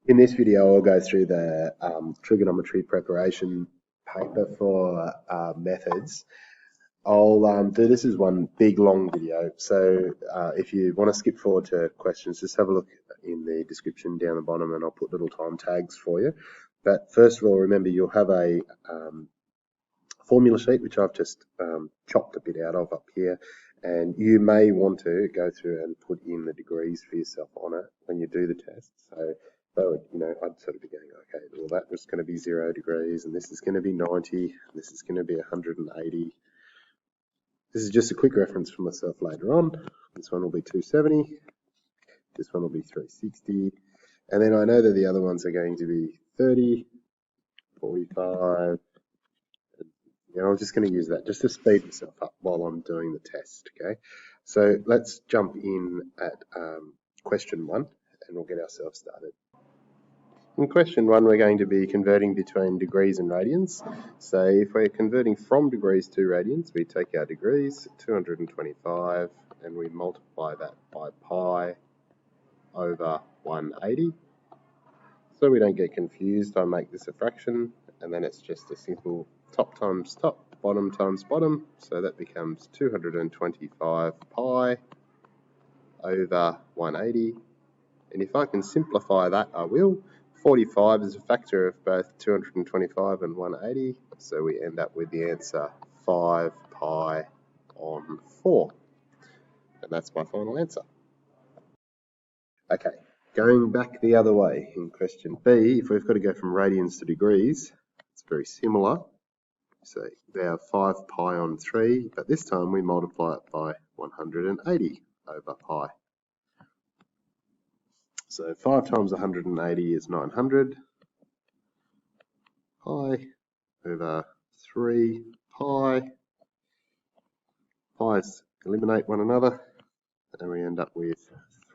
In this video, I'll go through the trigonometry preparation paper for methods. I'll do this as one big long video, so if you want to skip forward to questions, just have a look in the description down the bottom and I'll put little time tags for you. But first of all, remember you'll have a formula sheet, which I've just chopped a bit out of up here, and you may want to go through and put in the degrees for yourself on it when you do the test. So I'd sort of be going, okay, well that was going to be 0 degrees, and this is going to be 90, and this is going to be 180. This is just a quick reference for myself later on. This one will be 270. This one will be 360. And then I know that the other ones are going to be 30, 45. I'm just going to use that just to speed myself up while I'm doing the test, okay? So let's jump in at question 1 and we'll get ourselves started. In question 1, we're going to be converting between degrees and radians. So if we're converting from degrees to radians, we take our degrees, 225, and we multiply that by pi over 180. So we don't get confused, I make this a fraction, and then it's just a simple top times top, bottom times bottom. So that becomes 225 pi over 180. And if I can simplify that, I will. 45 is a factor of both 225 and 180, so we end up with the answer 5 pi on 4. And that's my final answer. Okay, going back the other way in question B, if we've got to go from radians to degrees, it's very similar. So we have 5 pi on 3, but this time we multiply it by 180 over pi. So 5 times 180 is 900 pi over 3 pi. Pi's eliminate one another, and we end up with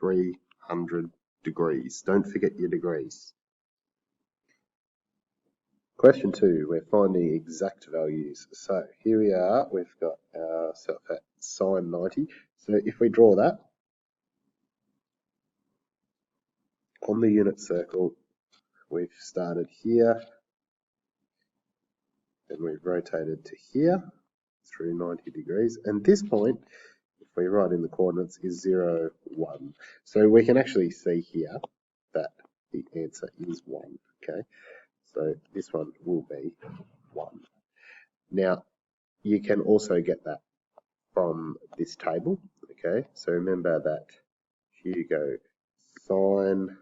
300 degrees. Don't forget your degrees. Question 2, we're finding exact values. So here we are, we've got ourselves at sine 90. So if we draw that, on the unit circle, we've started here, and we've rotated to here through 90 degrees. And this point, if we write in the coordinates, is 0, 1. So we can actually see here that the answer is 1, okay? So this one will be 1. Now, you can also get that from this table, okay? So remember that here you go, sine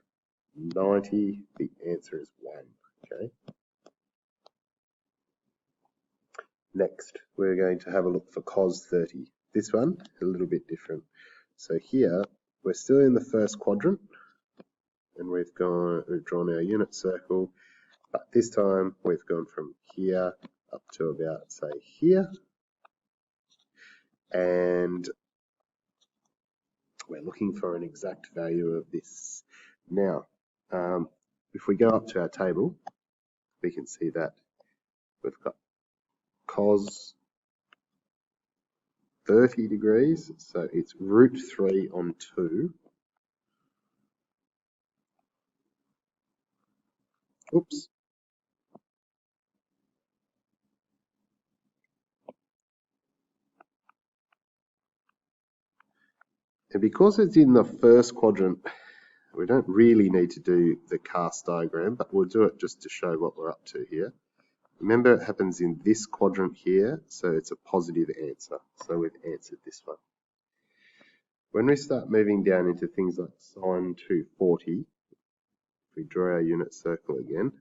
90, the answer is 1, okay? Next, we're going to have a look for cos 30. This one, a little bit different. So here, we're still in the first quadrant, and we've drawn our unit circle, but this time we've gone from here up to about, say, here, and we're looking for an exact value of this. Now, if we go up to our table, we can see that we've got cos 30 degrees, so it's root 3 on 2. Oops. And because it's in the first quadrant, we don't really need to do the cast diagram, but we'll do it just to show what we're up to here. Remember, it happens in this quadrant here, so it's a positive answer. So we've answered this one. When we start moving down into things like sine 240, if we draw our unit circle again,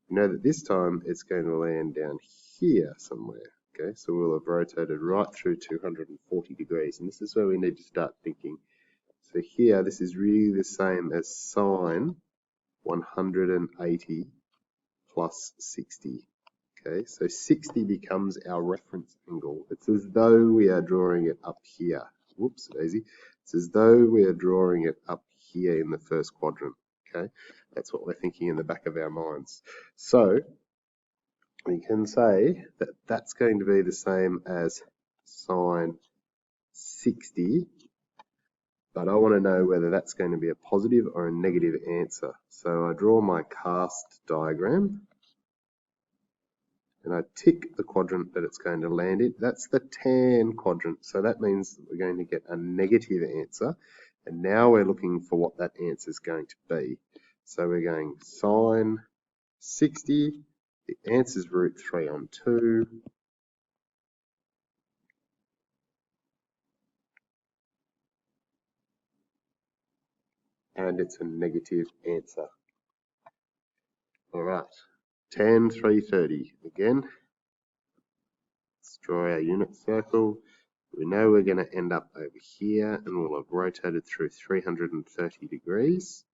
we know that this time it's going to land down here somewhere. Okay, so we'll have rotated right through 240 degrees, and this is where we need to start thinking. So here, this is really the same as sine 180 plus 60. Okay, so 60 becomes our reference angle. It's as though we are drawing it up here. Whoops, daisy. It's as though we are drawing it up here in the first quadrant. Okay, that's what we're thinking in the back of our minds. So we can say that that's going to be the same as sine 60 but I want to know whether that's going to be a positive or a negative answer. So I draw my cast diagram and I tick the quadrant that it's going to land in. That's the tan quadrant, so that means that we're going to get a negative answer, and now we're looking for what that answer is going to be. So we're going sine 60, the answer is root 3 on 2, and it's a negative answer. All right, tan 330 again. Let's draw our unit circle. We know we're going to end up over here and we'll have rotated through 330 degrees.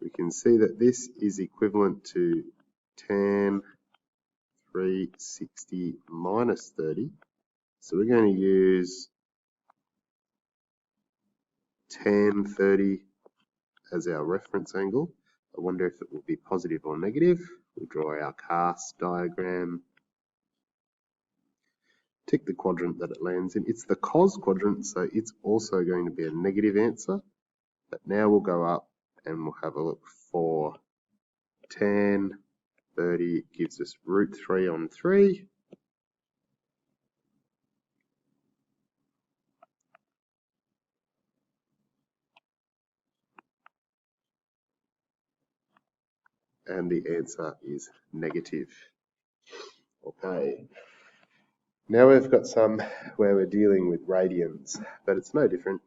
We can see that this is equivalent to tan 360 minus 30. So we're going to use tan 30 as our reference angle. I wonder if it will be positive or negative. We'll draw our cast diagram. Tick the quadrant that it lands in. It's the cos quadrant, so it's also going to be a negative answer. But now we'll go up and we'll have a look for tan 30 gives us root 3 on 3. And the answer is negative. Okay. Now we've got some where we're dealing with radians, but it's no different.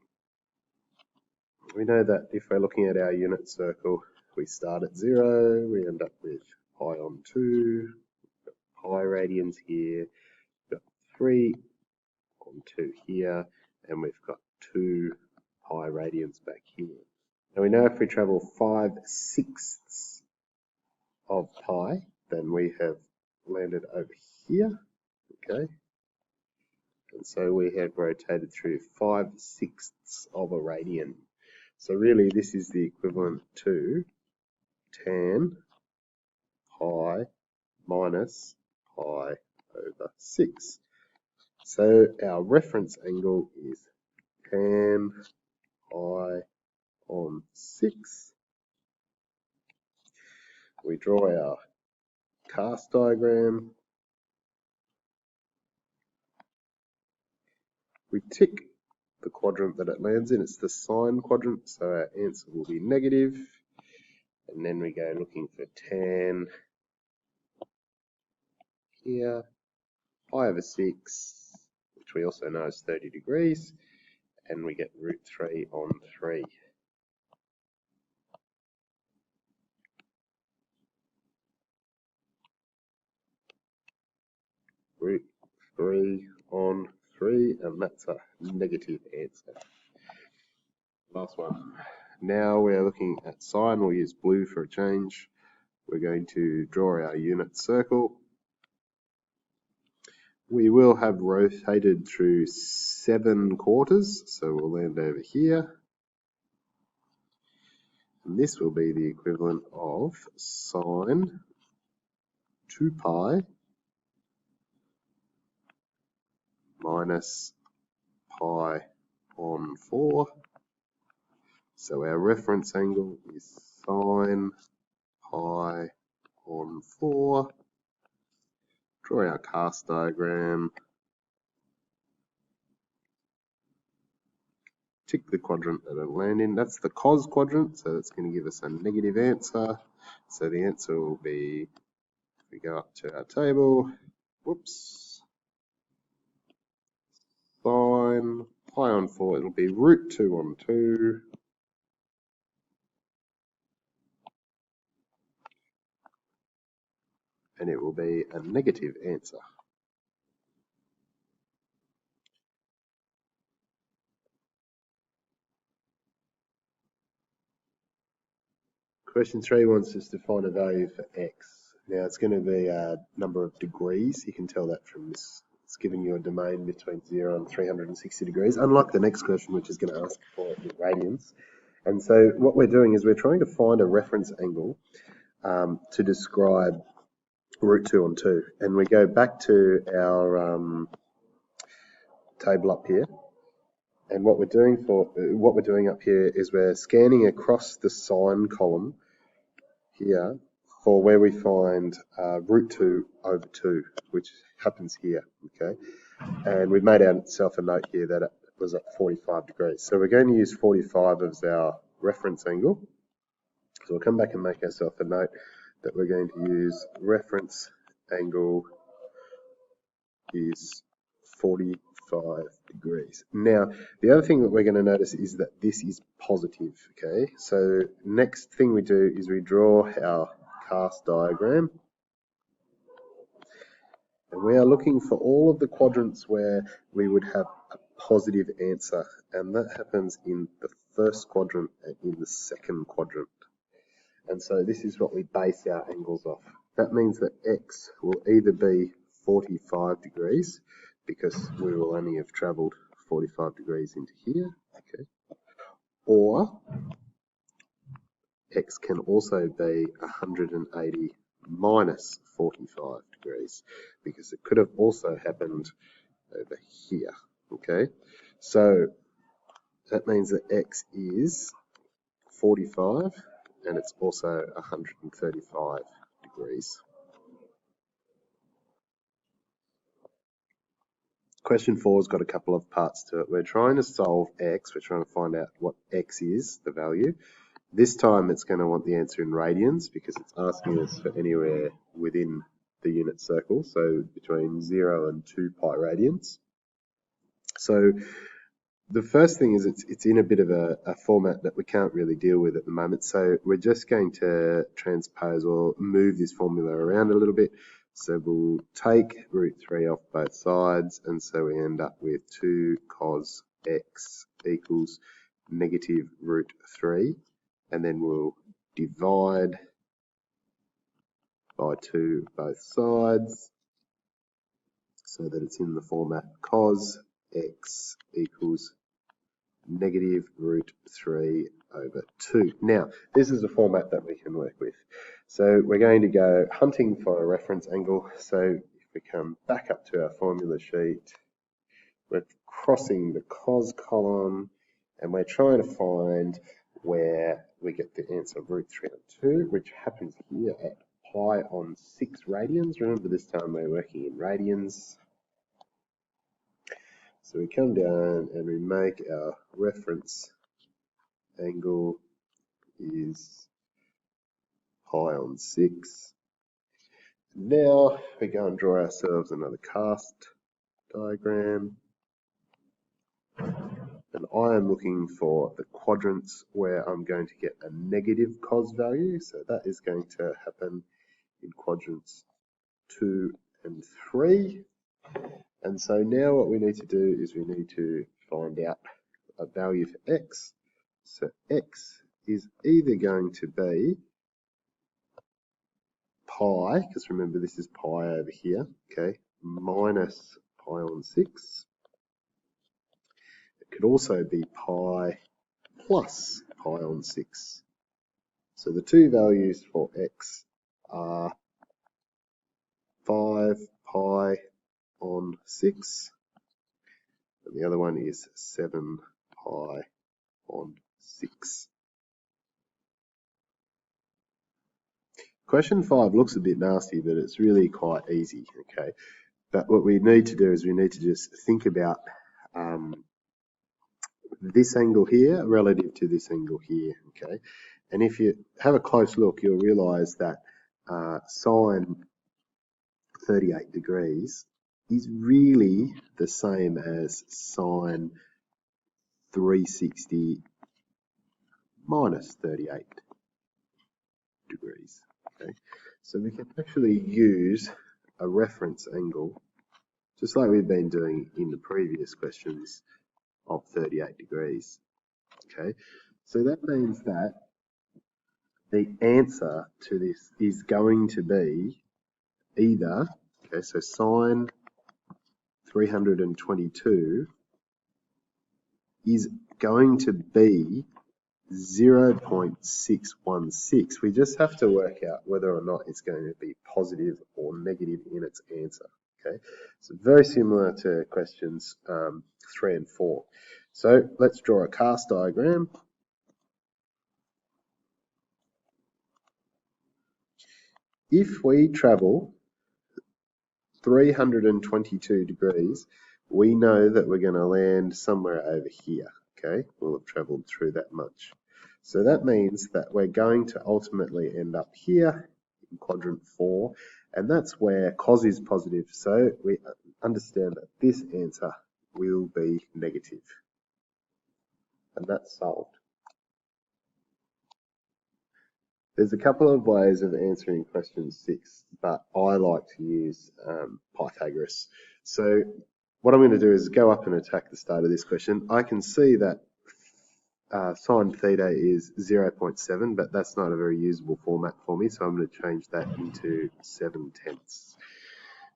We know that if we're looking at our unit circle, we start at 0, we end up with pi on 2, pi radians here, we've got 3 on 2 here, and we've got 2 pi radians back here. Now we know if we travel 5/6 of pi, then we have landed over here, okay? And so we have rotated through 5/6 of a radian. So really this is the equivalent to tan pi minus pi over 6. So our reference angle is tan pi on 6. We draw our cast diagram. We tick the quadrant that it lands in. It's the sine quadrant, so our answer will be negative. And then we go looking for tan here, pi over 6, which we also know is 30 degrees, and we get root 3 on 3. Root 3 on 3, and that's a negative answer. Last one. Now we're looking at sine. We'll use blue for a change. We're going to draw our unit circle. We will have rotated through 7 quarters, so we'll land over here. And this will be the equivalent of sine 2 pi minus pi on 4. So our reference angle is sine pi on 4. Draw our cast diagram. Tick the quadrant that it'll land in. That's the cos quadrant, so that's going to give us a negative answer. So the answer will be, if we go up to our table, whoops, sine pi on 4, it'll be root 2 on 2. And it will be a negative answer. Question 3 wants us to find a value for x. Now it's going to be a number of degrees. You can tell that from this. It's giving you a domain between 0 and 360 degrees, unlike the next question, which is going to ask for it in radians. And so what we're doing is we're trying to find a reference angle to describe root 2 on 2. And we go back to our table up here. And what we're doing up here is we're scanning across the sine column here for where we find root 2 over 2, which happens here, okay? And we've made ourselves a note here that it was at 45 degrees. So we're going to use 45 as our reference angle. So we'll come back and make ourselves a note that we're going to use reference angle is 45 degrees. Now, the other thing that we're going to notice is that this is positive, okay? So next thing we do is we draw our cast diagram. And we are looking for all of the quadrants where we would have a positive answer. And that happens in the first quadrant and in the second quadrant. And so this is what we base our angles off. That means that X will either be 45 degrees, because we will only have travelled 45 degrees into here, okay, or X can also be 180 minus 45 degrees, because it could have also happened over here, okay. So that means that X is 45 and it's also 135 degrees. Question 4 has got a couple of parts to it. We're trying to solve X. We're trying to find out what X is, the value. This time it's going to want the answer in radians, because it's asking us for anywhere within the unit circle, so between 0 and 2 pi radians. So the first thing is it's in a bit of a format that we can't really deal with at the moment, so we're just going to transpose or move this formula around a little bit. So we'll take root 3 off both sides, and so we end up with 2 cos x equals negative root 3, and then we'll divide by 2 both sides, so that it's in the format cos x equals negative root 3 over 2. Now, this is a format that we can work with. So we're going to go hunting for a reference angle. So if we come back up to our formula sheet, we're crossing the cos column, and we're trying to find where we get the answer root 3 over 2, which happens here at pi on 6 radians. Remember, this time we're working in radians. So we come down and we make our reference angle is pi on 6. Now we go and draw ourselves another cast diagram. And I am looking for the quadrants where I'm going to get a negative cos value. So that is going to happen in quadrants 2 and 3. And so now what we need to do is we need to find out a value for x. So x is either going to be pi, because remember this is pi over here, okay, minus pi on 6. It could also be pi plus pi on 6. So the two values for x are 5 pi on 6, and the other one is 7 pi on 6. Question 5 looks a bit nasty, but it's really quite easy, okay? But what we need to do is we need to just think about this angle here relative to this angle here, okay? And if you have a close look, you'll realize that sine 38 degrees is really the same as sine 360 minus 38 degrees, okay? So we can actually use a reference angle, just like we've been doing in the previous questions, of 38 degrees, okay? So that means that the answer to this is going to be either, okay, so sine 322 is going to be 0.616. We just have to work out whether or not it's going to be positive or negative in its answer, okay? So very similar to questions 3 and 4. So let's draw a cast diagram. If we travel 322 degrees, we know that we're going to land somewhere over here, okay? We'll have travelled through that much. So that means that we're going to ultimately end up here in quadrant 4, and that's where cos is positive. So we understand that this answer will be negative. And that's solved. There's a couple of ways of answering question 6, but I like to use Pythagoras. So what I'm going to do is go up and attack the start of this question. I can see that sine theta is 0.7, but that's not a very usable format for me, so I'm going to change that into 7/10.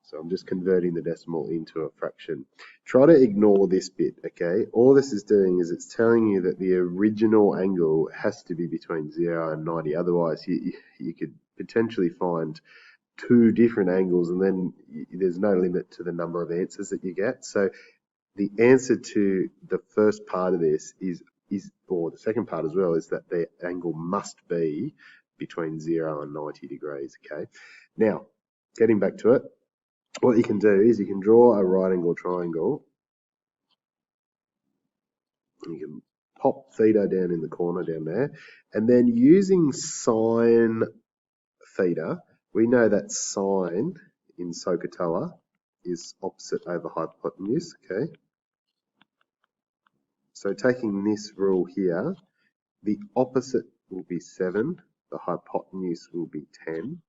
So I'm just converting the decimal into a fraction. Try to ignore this bit, okay? All this is doing is it's telling you that the original angle has to be between 0 and 90. Otherwise, you could potentially find two different angles, and then there's no limit to the number of answers that you get. So the answer to the first part of this is, or the second part as well, is that the angle must be between 0 and 90 degrees, okay? Now, getting back to it, what you can do is you can draw a right angle triangle. You can pop theta down in the corner down there, and then using sine theta, we know that sine in SOHCAHTOA is opposite over hypotenuse, okay? So taking this rule here, the opposite will be 7, the hypotenuse will be 10.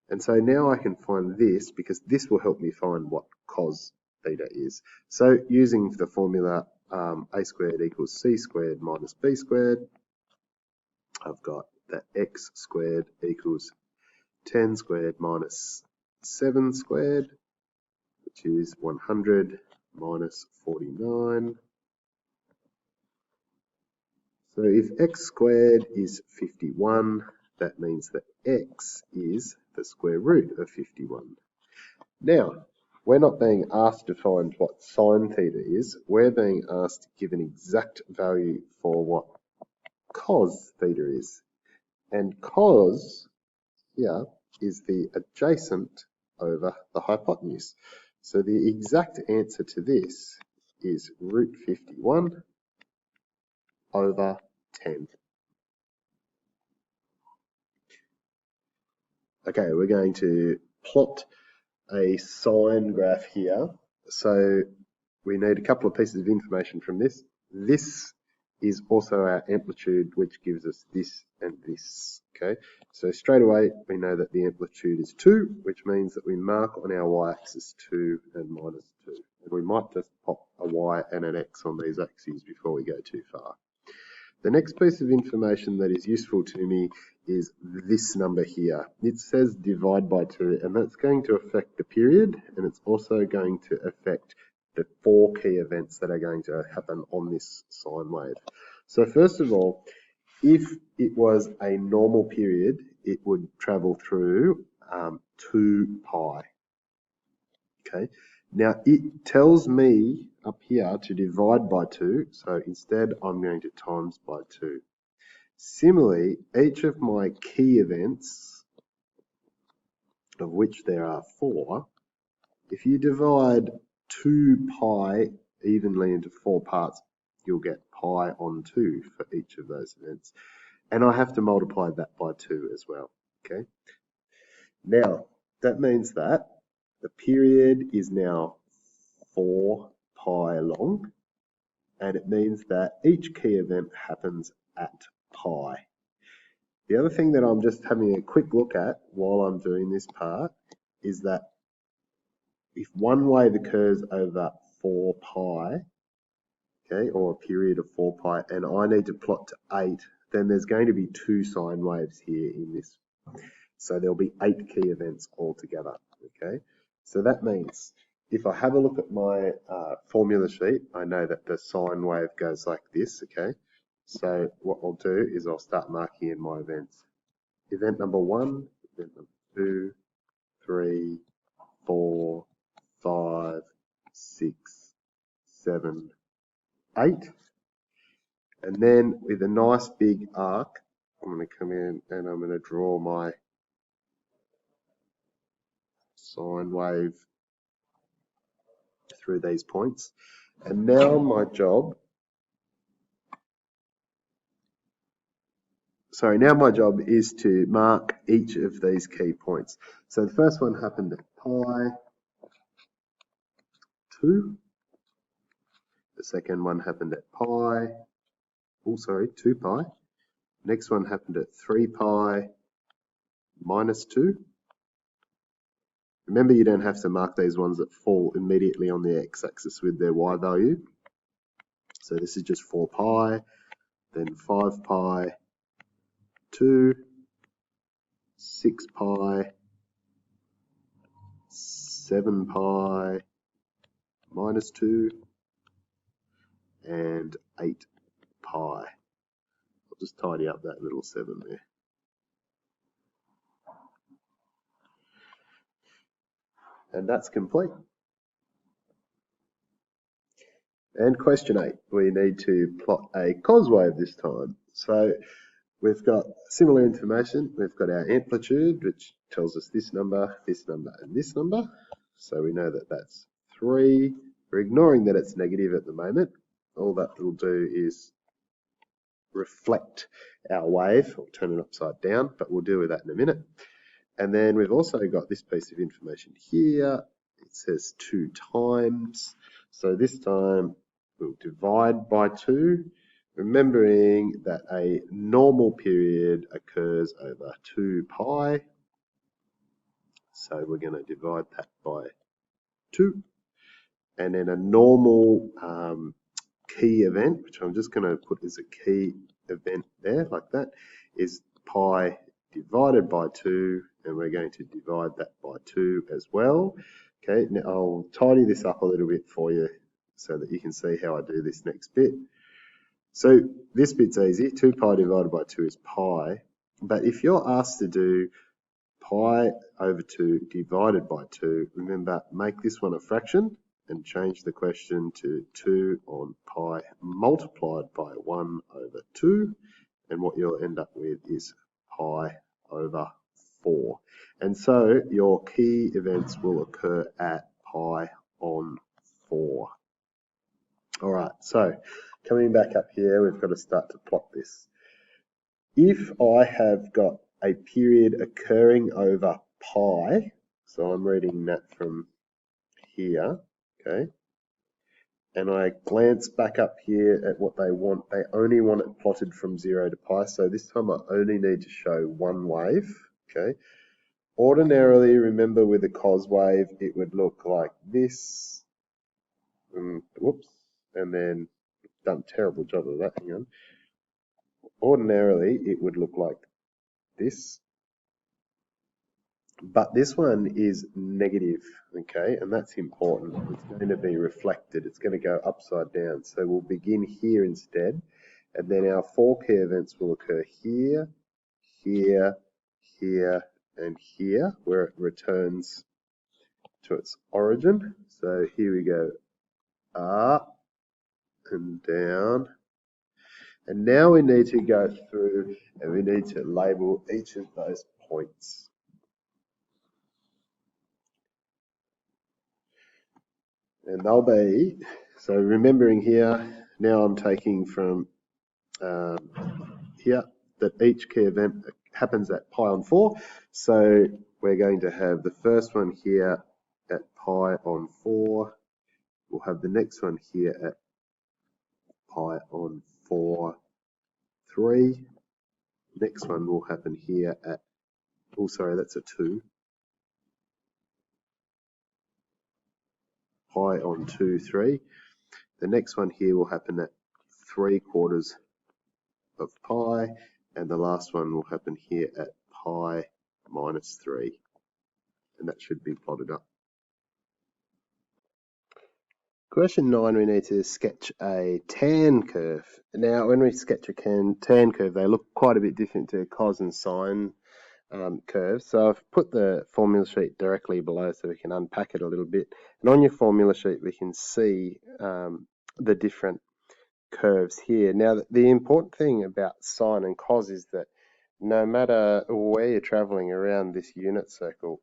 And so now I can find this, because this will help me find what cos theta is. So using the formula a squared equals c squared minus b squared, I've got that x squared equals 10 squared minus 7 squared, which is 100 minus 49. So if x squared is 51, that means that x is the square root of 51. Now, we're not being asked to find what sine theta is. We're being asked to give an exact value for what cos theta is. And cos here is the adjacent over the hypotenuse. So the exact answer to this is root 51 over 10. Okay, we're going to plot a sine graph here. So we need a couple of pieces of information from this. This is also our amplitude, which gives us this and this, okay? So straight away, we know that the amplitude is 2, which means that we mark on our y-axis 2 and minus 2. And we might just pop a y and an x on these axes before we go too far. The next piece of information that is useful to me is this number here. It says divide by 2, and that's going to affect the period, and it's also going to affect the 4 key events that are going to happen on this sine wave. So first of all, if it was a normal period, it would travel through 2 pi. Okay. Now it tells me up here to divide by 2, so instead I'm going to times by 2. Similarly, each of my key events, of which there are 4, if you divide 2 pi evenly into 4 parts, you'll get pi on 2 for each of those events. And I have to multiply that by 2 as well, okay? Now, that means that the period is now 4 pi long, and it means that each key event happens at pi. The other thing that I'm just having a quick look at while I'm doing this part is that if one wave occurs over 4 pi, okay, or a period of 4 pi, and I need to plot to 8, then there's going to be 2 sine waves here in this. So there'll be 8 key events altogether, okay? So that means if I have a look at my formula sheet, I know that the sine wave goes like this, okay? So what I'll do is I'll start marking in my events. Event number 1, event number 2, 3, 4, 5, 6, 7, 8. And then with a nice big arc, I'm going to come in and I'm going to draw my sine wave through these points. And now my job is to mark each of these key points. So the first one happened at pi 2. The second one happened at 2 pi. Next one happened at 3 pi minus 2. Remember, you don't have to mark these ones that fall immediately on the x-axis with their y value. So this is just 4 pi, then 5 pi, 2, 6 pi, 7 pi, minus 2, and 8 pi. I'll just tidy up that little 7 there. And that's complete. And question 8, we need to plot a cos wave this time. So we've got similar information. We've got our amplitude, which tells us this number, and this number. So we know that that's 3. We're ignoring that it's negative at the moment. All that will do is reflect our wave, or turn it upside down, but we'll deal with that in a minute. And then we've also got this piece of information here. It says 2 times. So this time we'll divide by 2, remembering that a normal period occurs over 2 pi. So we're going to divide that by 2. And then a normal key event, which I'm just going to put as a key event there, like that, is pi divided by 2, and we're going to divide that by 2 as well. Okay, now I'll tidy this up a little bit for you so that you can see how I do this next bit. So this bit's easy. 2 pi divided by 2 is pi, but if you're asked to do pi over 2 divided by 2, remember, make this one a fraction and change the question to 2 on pi multiplied by 1 over 2, and what you'll end up with is pi over 4. And so your key events will occur at pi on 4. All right, so coming back up here, we've got to start to plot this. If I have got a period occurring over pi, so I'm reading that from here, okay, and I glance back up here at what they want, they only want it plotted from 0 to pi, so this time I only need to show one wave, okay. Ordinarily, remember with a cos wave, it would look like this, whoops, and then, done a terrible job of that, hang on. Ordinarily, it would look like this, but this one is negative, okay, and that's important. It's going to be reflected. It's going to go upside down. So we'll begin here instead, and then our 4 key events will occur here, here, here, and here, where it returns to its origin. So here we go, up and down. And now we need to go through and we need to label each of those points. And they'll be, so remembering here, now I'm taking from here that each key event happens at pi on 4. So we're going to have the first one here at pi on 4. We'll have the next one here at pi on 4, 3. Next one will happen here at, oh sorry, that's a 2. Pi on 2, 3. The next one here will happen at 3/4 of pi, and the last one will happen here at pi minus 3, and that should be plotted up. Question 9, we need to sketch a tan curve. Now, when we sketch a tan curve, they look quite a bit different to cos and sine curves. So I've put the formula sheet directly below so we can unpack it a little bit. And on your formula sheet, we can see the different curves here. Now, the important thing about sine and cos is that no matter where you're traveling around this unit circle,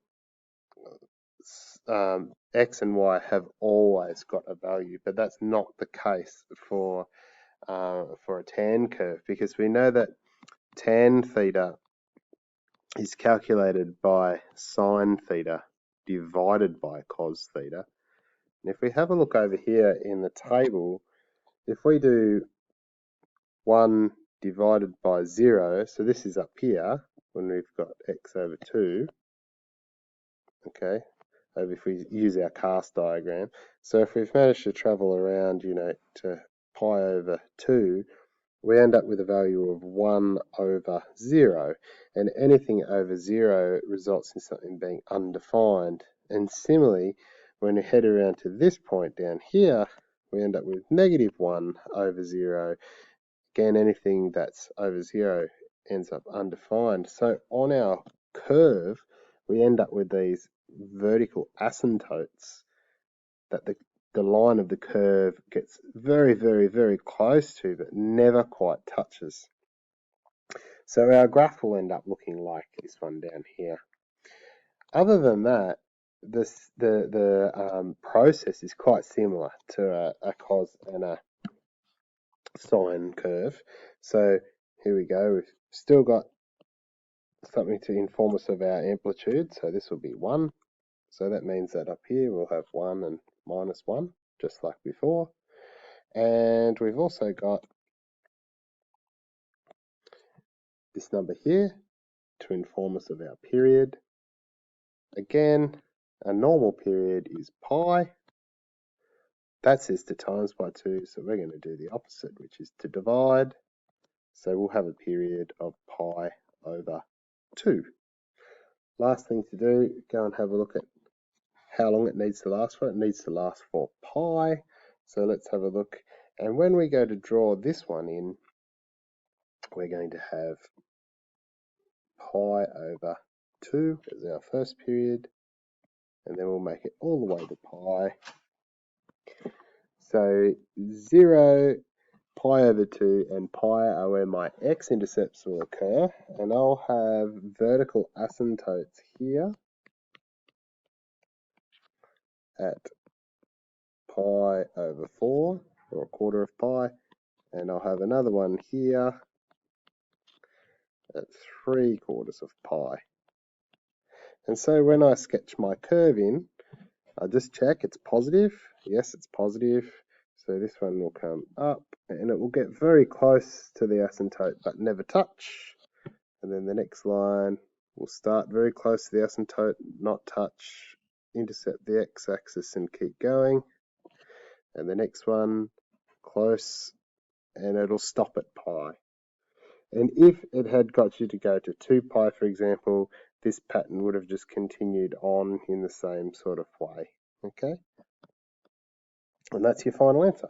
x and y have always got a value, but that's not the case for a tan curve, because we know that tan theta is calculated by sine theta divided by cos theta. And if we have a look over here in the table, if we do 1 divided by 0, so this is up here when we've got x over 2, okay, if we use our cast diagram. So if we've managed to travel around, to pi over 2, we end up with a value of 1 over 0. And anything over 0 results in something being undefined. And similarly, when we head around to this point down here, we end up with negative 1 over 0. Again, anything that's over 0 ends up undefined. So on our curve, we end up with these vertical asymptotes that the line of the curve gets very, very, very close to, but never quite touches. So our graph will end up looking like this one down here. Other than that, the process is quite similar to a cos and a sine curve. So here we go. We've still got something to inform us of our amplitude. So this will be 1. So that means that up here we'll have 1 and minus 1, just like before. And we've also got this number here to inform us of our period. Again, a normal period is pi. That says to times by 2, so we're going to do the opposite, which is to divide. So we'll have a period of pi over 2. Last thing to do, go and have a look at how long it needs to last for. It needs to last for pi. So let's have a look. And when we go to draw this one in, we're going to have pi over 2 as our first period. And then we'll make it all the way to pi. So 0, pi over 2, and pi are where my x-intercepts will occur. And I'll have vertical asymptotes here at pi over 4, or a quarter of pi. And I'll have another one here at 3/4 of pi. And so when I sketch my curve in, I just check it's positive. Yes, it's positive. So this one will come up and it will get very close to the asymptote but never touch. And then the next line will start very close to the asymptote, not touch, intercept the x-axis and keep going. And the next one, close, and it'll stop at pi. And if it had got you to go to 2 pi, for example, this pattern would have just continued on in the same sort of way. Okay? And that's your final answer.